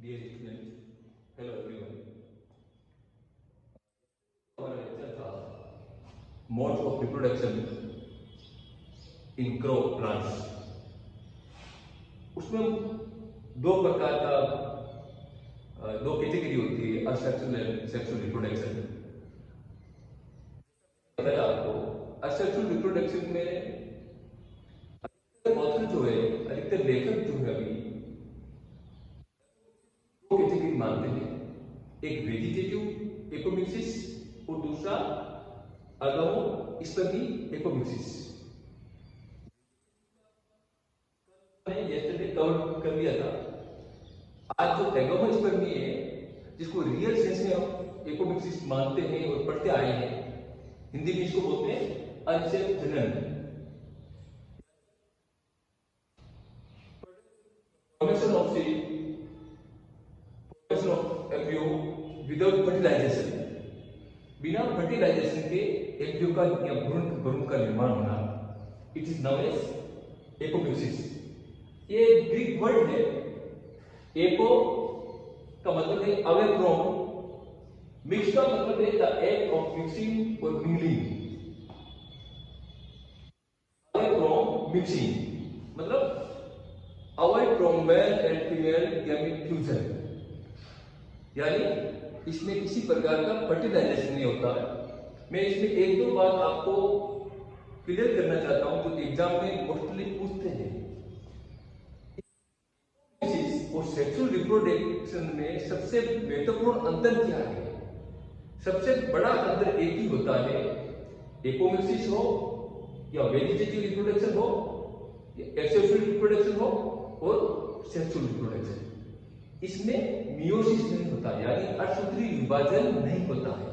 Dear students, hello everyone. हमारा lecture था modes of reproduction in crow plants. उसमें दो प्रकार का दो कैटेगरी होती है, असेक्सुअल एंड सेक्सुअल रिप्रोडक्शन। बताया आपको असेक्सुअल रिप्रोडक्शन में ऑथर जो है, अधिकतर लेखक जो है अभी दो कैटेगरी मानते हैं, एक वेजिटेटिव एपोमिक्सिस और दूसरा अगमोस्पर्मी एपोमिक्सिस। यस्टरडे कवर कर लिया था। आज जो एगोमोस्पर्मी है, जिसको रियल सेंस में एपोमिक्सिस मानते हैं और पढ़ते आए हैं, हिंदी में इसको बोलते हैं अनसेफ जनन। Formation of seed, formation of embryo without fertilization, बिना फर्टिलाइजेशन के एम्ब्रियो का या भ्रूण का निर्माण होना, it is known as apomixis. ये ग्रीक वर्ड है। एपो का मतलब है अवे फ्रॉम, मिक्स का मतलब है द एक्ट ऑफ मिक्सिंग और मिंगलिंग। अवे फ्रॉम मिक्सिंग मतलब avoid from male and female gamete fusion, यानी इसमें किसी प्रकार का फर्टिलाइजेशन नहीं होता है। मैं इसमें एक दो बात आपको क्लियर करना चाहता हूं जो एग्जाम में मोस्टली पूछते हैं। और सेक्सुअल रिप्रोडक्शन में सबसे महत्वपूर्ण अंतर क्या है? सबसे बड़ा अंतर एक ही होता है, एपोमिक्सिस हो या वेजिटेटिव रिप्रोडक्शन हो या एसेक्सुअल रिप्रोडक्शन हो और सेक्सुअल रिप्रोडक्शन, इसमें मियोसिस नहीं होता, यानी असूत्री विभाजन नहीं होता है।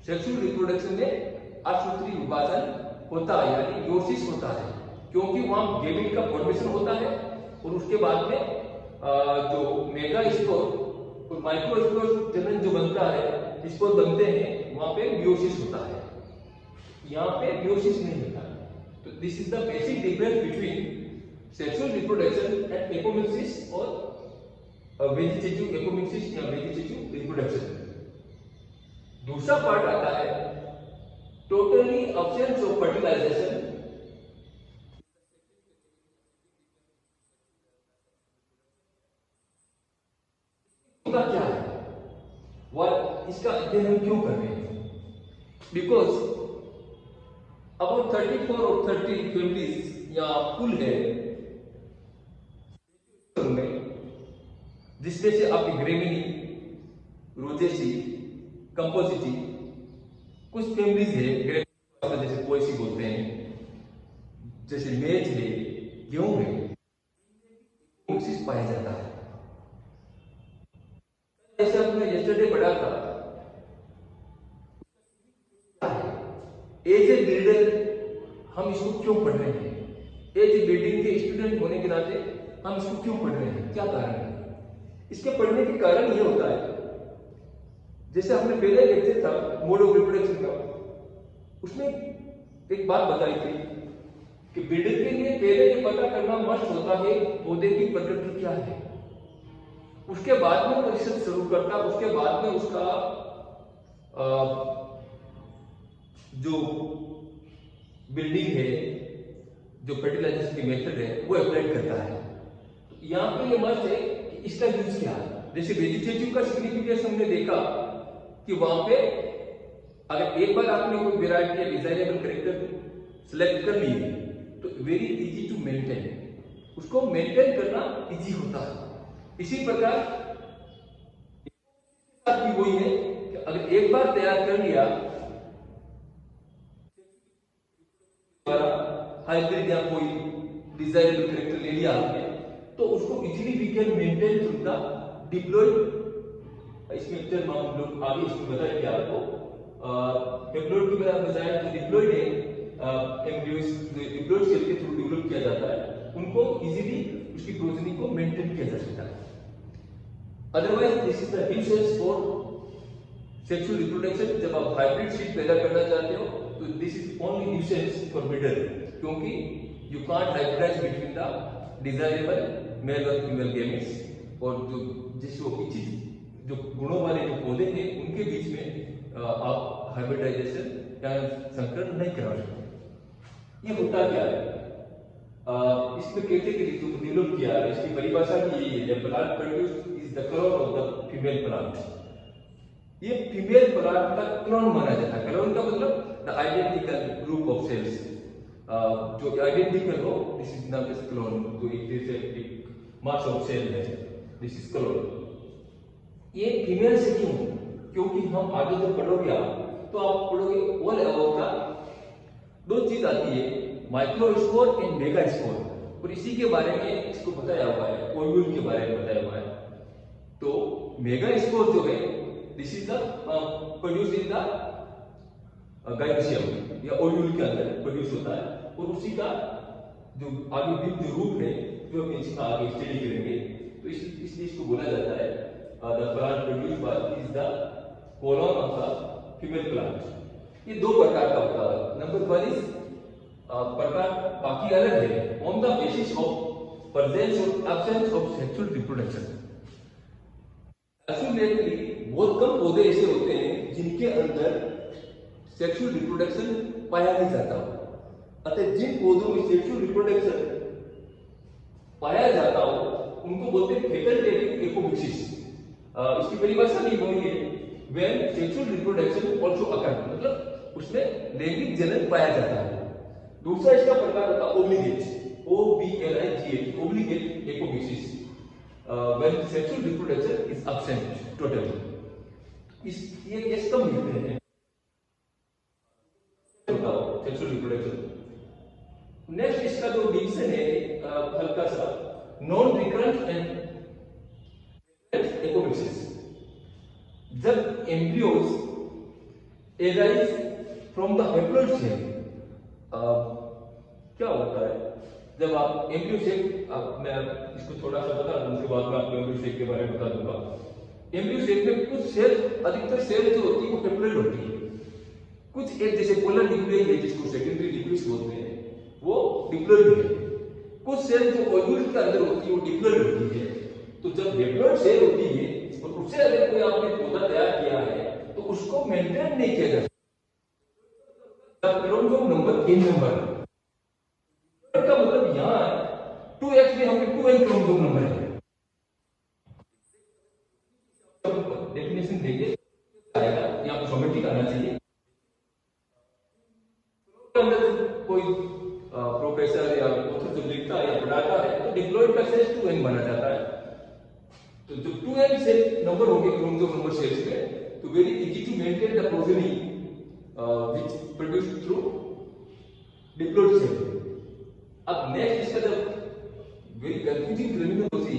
सेक्सुअल रिप्रोडक्शन में असूत्री विभाजन होता है, यानी मियोसिस होता है, क्योंकि वहां गैमेट का फॉर्मेशन होता है और उसके बाद में जो मेगास्पोर और माइक्रोस्पोर जनन जो बनता है, स्पोर बनते हैं, वहां पे मियोसिस होता है। यहाँ पे मियोसिस नहीं होता। तो this is the basic difference between sexual reproduction and apomixis और वेजिटेटिव एपोमिक्सिस या वेजिटेटिव रिप्रोडक्शन। दूसरा पार्ट आता है टोटली अब्सेंस ऑफ फर्टिलाइजेशन। क्या है और इसका अध्ययन हम क्यों कर रहे हैं? बिकॉज अबाउट 34 और 30 फैमिलीज या फुल है जिसमें से आपकी ग्रेमिनी, रोजेसी, कंपोजिटी, कुछ फैमिलीज है जैसे पोएसी बोलते हैं, जैसे मेज है, गेहूं है, मिक्सिस पाया जाता है। जैसे हमने यस्टरडे पढ़ा था, एज ए बिल्डर हम इसको क्यों पढ़ रहे हैं? एज ए बिल्डिंग के स्टूडेंट होने के नाते हम इसको क्यों पढ़ रहे हैं? क्या कारण है इसके पढ़ने के? कारण ये होता है, जैसे हमने पहले लेक्चर था मोड ऑफ रिप्रोडक्शन का, उसमें एक बात बताई थी कि बिल्डर के लिए पहले ये पता करना मस्ट होता है पौधे की प्रकृति क्या है, उसके बाद में वो रिसर्च शुरू करता, उसके बाद में उसका जो बिल्डिंग है, जो फर्टिलाइजेशन की मेथड है, वो अप्लाई करता है। तो यहाँ पे ये मस्ट है कि इसका यूज क्या है। जैसे वेजिटेटिव का सिग्निफिकेंस हमने देखा कि वहां पे अगर एक बार आपने कोई वेराइटी या डिजायरेबल कैरेक्टर सिलेक्ट कर ली तो वेरी इजी टू मेंटेन, उसको मेंटेन करना इजी होता है। इसी प्रकार भी वही है कि अगर एक बार तैयार कर लिया हाइब्रिड या कोई डिजायरेबल कैरेक्टर ले लिया आपने, तो उसको easily we can maintain through the diploid. इसमें टर्म हम लोग आगे इसमें बताएंगे आपको। डिप्लॉयड की बजाय जो डिप्लॉयड है, एम्ब्रियोस डिप्लॉयड सेल के थ्रू डेवलप किया जाता है, उनको इजीली उसकी प्रोजेनी को मेंटेन किया जा सकता है। Otherwise this is the nuisance for sexual reproduction. जब आप हाइब्रिड सीड पैदा करना चाहते हो तो this is only nuisance for breeder, क्योंकि you can't hybridise between the desirable male और फीमेल गैमेट्स और जो जिस इच्छित जो गुणों वाले जो पौधे हैं उनके बीच में आप हाइब्रिडाइजेशन या संकरण नहीं करा सकते। ये होता क्या है? इसमें कैटेगरी जो डेवलप किया है इसकी परिभाषा भी यही है, plant produce is the clone of the female plant. ये फीमेल प्लांट का क्लोन माना जाता है। क्लोन का मतलब the identical group of cells, जो आइडेंटिकल हो, this is not as clone. जो एक मास ऑफ सेल है, दिस इज क्लोन। ये फीमेल से क्यों? क्योंकि हम आगे जब पढ़ोगे आप तो आप पढ़ोगे ऑल अबाउट का दो चीज आती है, micro spore and mega spore, और इसी के बारे में इसको बताया हुआ है, ओव्यूल के बारे में बताया हुआ है। तो मेगा स्पोर जो है this is the produce in the gynoecium या ओव्यूल के अंदर प्रोड्यूस होता है, और उसी का जो आगे भी जो रूप है जो हम इसका आगे स्टडी करेंगे तो इसलिए इसको बोला जाता है the plant produce by is the colon of the female plant. ये दो प्रकार का होता है। नंबर वन इज प्रकार बाकी अलग है, on the basis of presence और absence of sexual reproduction. Absolutely बहुत कम पौधे ऐसे होते हैं जिनके अंदर सेक्सुअल रिप्रोडक्शन पाया नहीं जाता। अतः जिन पौधों में सेक्सुअल रिप्रोडक्शन पाया जाता हो उनको बोलते हैं फैकल्टेटिव एपोमिक्सिस। इसकी परिभाषा नहीं वही है, व्हेन सेक्सुअल रिप्रोडक्शन आल्सो अकर, मतलब उसमें लैंगिक जनन पाया जाता है। दूसरा इसका प्रकार होता है obligate, OBLIGH, obligate apomixis, when sexual reproduction is absent totally. इस ये केस कम मिलते हैं सेक्सुअल रिप्रोडक्शन। नेक्स्ट इसका जो डिवीजन है हल्का सा नॉन रिकरेंट एंड एपोमिक्सिस। जब embryos arise from the haploid cell, क्या होता है जब आप एम्ब्रियो सेल, मैं इसको थोड़ा सा बता दूं उसके बाद मैं आपको एम्ब्रियो सेल के बारे में बता दूंगा। एम्ब्रियो सेल में कुछ सेल, अधिकतर सेल जो होती है वो हैप्लॉइड होती है, कुछ एक जैसे पोलर न्यूक्लियस है जिसको सेकेंडरी न्यूक्लियस बोलते हैं वो डिप्लॉइड है, कुछ सेल जो ओव्यूल के अंदर होती है वो डिप्लॉइड होती है। तो जब डिप्लॉइड सेल होती है और उससे अगर कोई आपने पौधा तैयार किया है तो उसको मेंटेन नहीं किया जा सकता। क्रोमोसोम नंबर इन नंबर का मतलब यहां 2x में हमें 2n क्रोमोसोम नंबर है। डेफिनेशन देखिए आएगा, यहां पर सोमेटिक आना चाहिए। कोई प्रोफेसर या ऑथर जो लिखता है या पढ़ाता है तो डिप्लॉइड का सेल 2n माना जाता है। तो जो 2n सेल नंबर होंगे क्रोमोसोम नंबर सेल्स में, तो very easy to maintain the progeny which produced through diploid cell. अब नेक्स्ट इसका जब very confusing terminology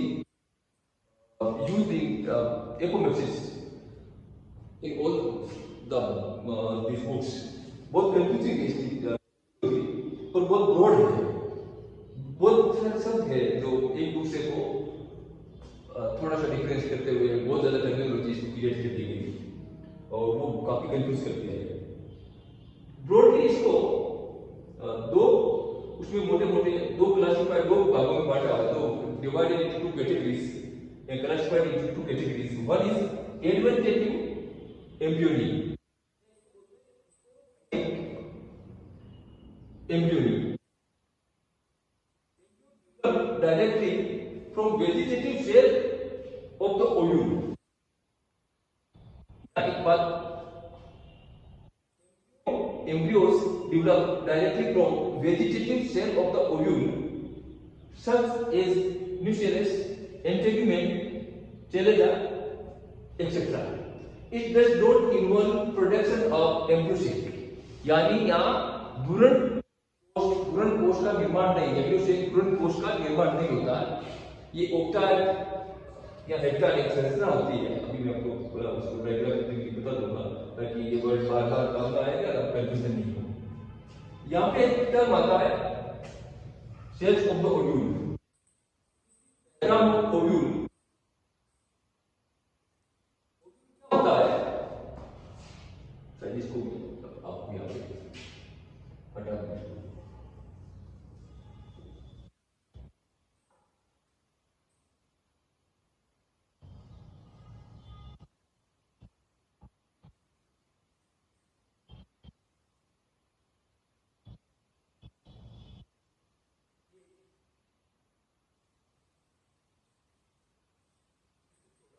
used in apomixis in all the this books, बहुत कंफ्यूजिंग है इसकी और बहुत ब्रॉड है, बहुत सारे शब्द है जो एक दूसरे को थोड़ा सा डिफरेंस करते हुए बहुत ज्यादा टर्मिनोलॉजी इसको क्रिएट कर दी गई और वो काफी कंफ्यूज करती है। ब्रॉडली इसको दो उसमें मोटे मोटे दो क्लासिफाइड, दो भागों में बांटा हुआ है, तो divided into two categories and classified into two categories. One is adventive embryony, embryony directly from vegetative cell of the ovule। एक बात, embryos develop directly from vegetative cell of the ovule such as nucellus, integument, chelaza, etc. It does not involve production of embryo sac, यानी यहाँ भ्रूण कोश का निर्माण नहीं है, एम्ब्रियो से भ्रूण कोश का निर्माण नहीं होता है। ये ओक्टाइड या हेक्टाइड एक संरचना होती है। अभी मैं आपको उसको रेगुलर बता दूंगा ताकि ये वर्ड बार बार काम आएगा और कंफ्यूजन नहीं हो। यहाँ पे एक टर्म आता है cells of the ovule, ovule होता है इसको आप यहाँ पे हटा दें।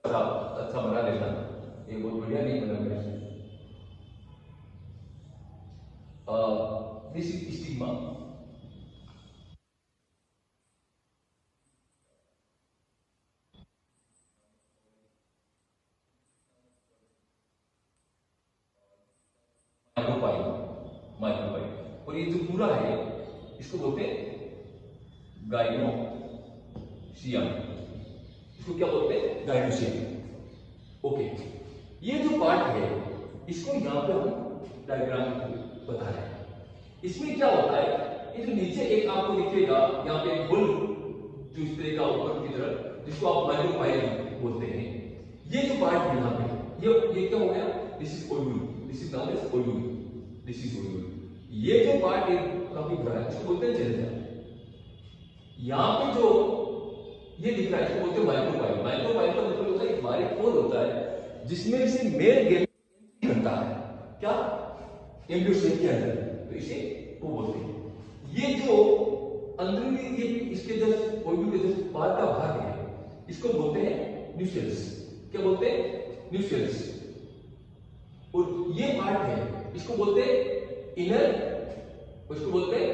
अच्छा बना लेना, ये बहुत बढ़िया नहीं बना मेरे से। This is stigma. माइक्रोपाइल। और ये जो पूरा है इसको बोलते हैं गाइनोसियम। इसको क्या बोलते हैं? गाइनोसियम। ओके, ये जो पार्ट है इसको यहां पे हम डायग्राम बता रहे हैं। इसमें क्या होता है, ये जो नीचे एक आपको दिखेगा यहाँ पे होल जो इस तरह का ऊपर की तरफ, जिसको आप माइक्रोपाइल बोलते हैं, ये जो पार्ट है यहाँ पे, ये क्या हो गया? This is ovule, this is known as ovule, this is ovule. ये जो पार्ट है काफी बड़ा है, इसको बोलते हैं जेनिटल। यहाँ पे जो ये दिख रहा है इसको बोलते हैं माइक्रोपाइल। माइक्रोपाइल का मतलब होता है एक बारीक पोर होता है जिसमें से मेल गेमेट बनता है, क्या? एम्ब्रियो सेल के अंदर, तो इसे वो बोलते हैं। ये जो अंदरूनी ये इसके जो ओव्यूल के जो बाहर का भाग है इसको बोलते हैं न्यूसेल्स। क्या बोलते हैं? न्यूसेल्स। और ये पार्ट है इसको बोलते हैं इनर, उसको बोलते हैं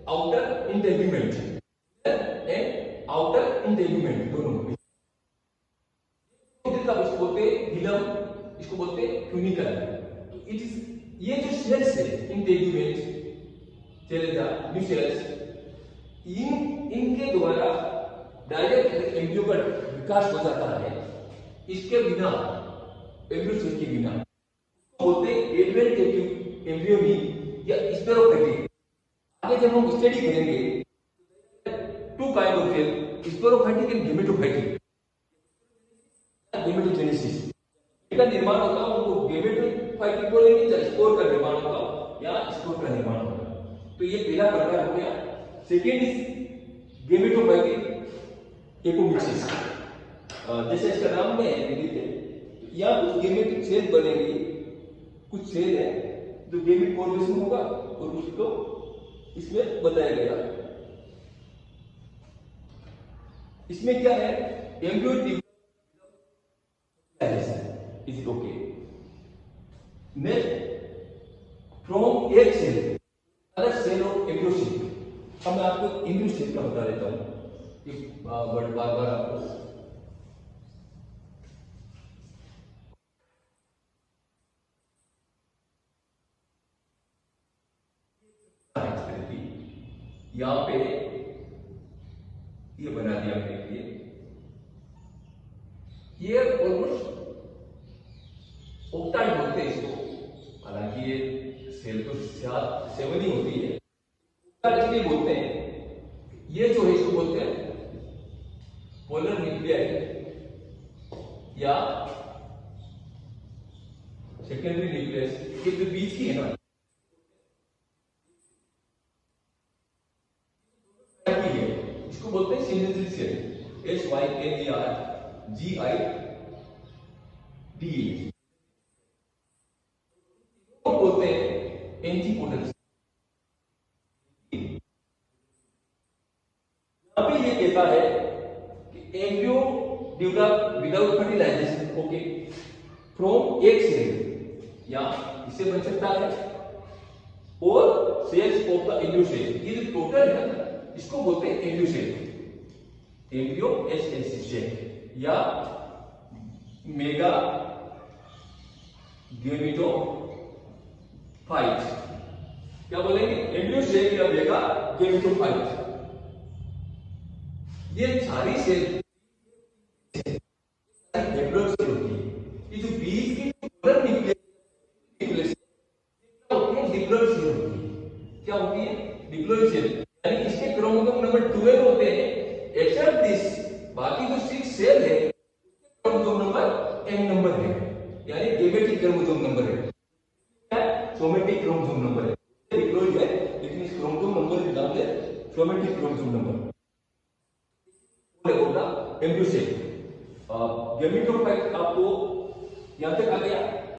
outer integument. And outer integument दोनों। इसको बोलते हैं हिलम, इसको बोलते हैं क्यूनिकल। तो इट इज ये जो सेल्स है इंटेग्यूमेंट, चलेगा न्यूसेल्स, इनके द्वारा डायरेक्ट एम्ब्रियो का विकास हो जाता है। इसके बिना, एम्ब्रियो सेल के बिना बोलते हैं एडवेंटेटिव एम्ब्रियोनिक या स्पेरोफाइटिक। आगे जब हम स्टडी करेंगे two kind of cell, sporophytic and gametophytic. Gametogenesis का निर्माण होता है, उनको गेमेटोफाइटिक बोलेंगे, या स्पोर का निर्माण होगा या स्पोर का निर्माण होगा। तो ये पहला प्रकार हो गया। Second is gametophytic apomixis. जैसे इसका नाम में है, या कुछ गेमेटिक सेल बनेंगे, कुछ सेल है जो गेमेट फॉर्मेशन होगा और उसको इसमें बताया गया। इसमें क्या है? Embryo is it okay? Next from एक cell other cell of embryo cell. अब मैं आपको एम्ब्रियो सेल का बता देता हूं, ये वर्ड बार बार आपको यहां पे ये बना दिया मेरे लिए। ये ऑलमोस्ट ऑक्टाइड बोलते हैं इसको, हालांकि ये सेल तो 7 ही होती है, इसलिए बोलते हैं। ये जो है इसको बोलते हैं पोलर न्यूक्लियाई या सेकेंडरी न्यूक्लियस। ये जो बीच की है ना, इसको बोलते हैं सिनेप्टिक सेल, SYNERGIDE। बोलते हैं एंटीपोटल। यहां पे ये कहता है कि embryo develop without fertilization, okay, from एक सेल, या इससे बन सकता है, और cells of the embryo cell. ये जो टोटल है ना, इसको बोलते हैं एम्ब्रियो सेल, एम्ब्रियो सेल, या मेगा गेमेटोफाइट। क्या बोलेंगे? एम्ब्रियो सेल या मेगा गेमेटोफाइट। ये सारी सेल डेवलप से होती है। ये जो बीज की पोलर न्यूक्लियस होती है, डिप्लॉइड सेल होती है। क्या होती है? Diploid cell. यानी इसके क्रोमोसोम नंबर 12 होते हैं, एक्सेप्ट दिस। बाकी जो 6 सेल है क्रोमोसोम नंबर n नंबर है, यानी गेमेटिक क्रोमोसोम नंबर है, सोमेटिक क्रोमोसोम नंबर है। डिप्लॉइड है, लेकिन इस क्रोमोसोम नंबर के नाम है सोमेटिक क्रोमोसोम नंबर। होगा एम्ब्रियो सेल। गेमेटोफाइट आपको यहां तक आ गया।